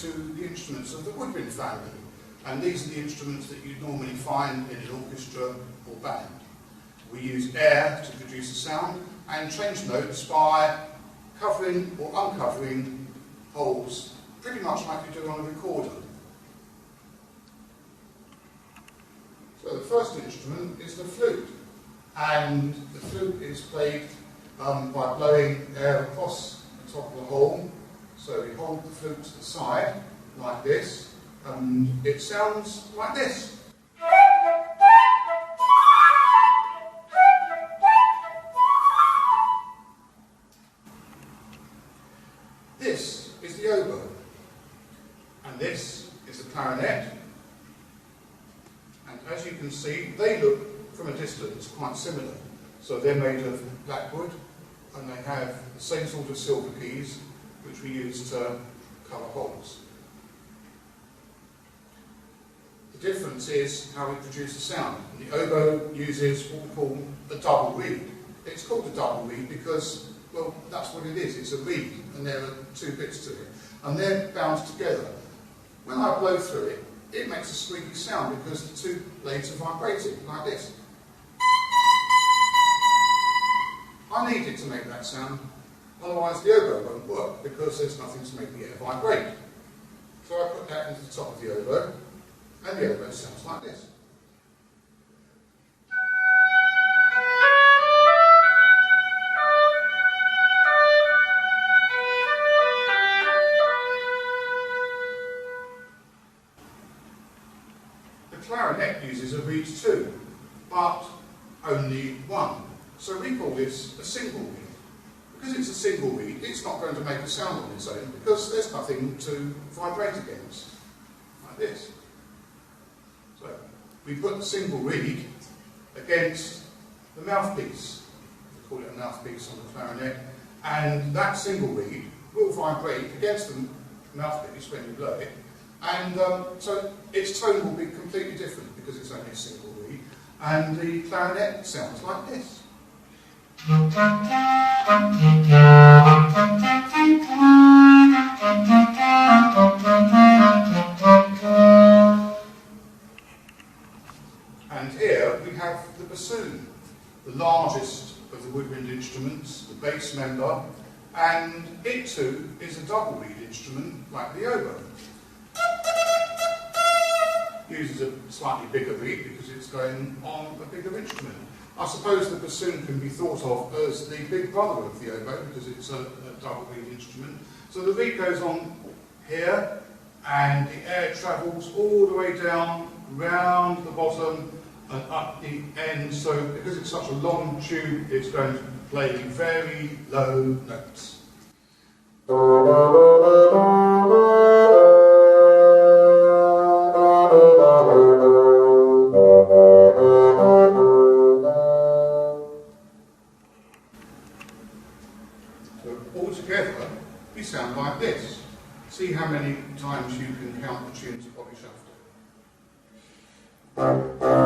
to the instruments of the woodwind family, and these are the instruments that you normally find in an orchestra or band. We use air to produce the sound and change notes by covering or uncovering holes, pretty much like you do on a recorder. So the first instrument is the flute, and the flute is played by blowing air across the top of the hole. So we hold the flute to the side like this, and it sounds like this. This is the oboe, and this is the clarinet, and as you can see they look from a distance quite similar. So they're made of black wood and they have the same sort of silver keys which we use to cover holes. The difference is how we produce the sound. The oboe uses what we call a double reed. It's called a double reed because, well, that's what it is. It's a reed, and there are two bits to it, and they're bound together. When I blow through it, it makes a squeaky sound because the two blades are vibrating like this. I need it to make that sound, otherwise the oboe won't work because there's nothing to make the air vibrate. So I put that into the top of the oboe, and the oboe sounds like this. The clarinet uses a reed too, but only one. So we call this a single reed. Because it's a single reed, it's not going to make a sound on its own because there's nothing to vibrate against, like this. So we put the single reed against the mouthpiece. We call it a mouthpiece on the clarinet, and that single reed will vibrate against the mouthpiece when you blow it, and so its tone will be completely different because it's only a single reed, and the clarinet sounds like this. And here we have the bassoon, the largest of the woodwind instruments, the bass member, and it too is a double reed instrument like the oboe. Uses a slightly bigger reed because it's going on a bigger instrument. I suppose the bassoon can be thought of as the big brother of the oboe because it's a double reed instrument. So the reed goes on here and the air travels all the way down, round the bottom and up the end. So because it's such a long tube, it's going to play very low notes. Altogether, we sound like this. See how many times you can count the tunes of Bobby Shafter.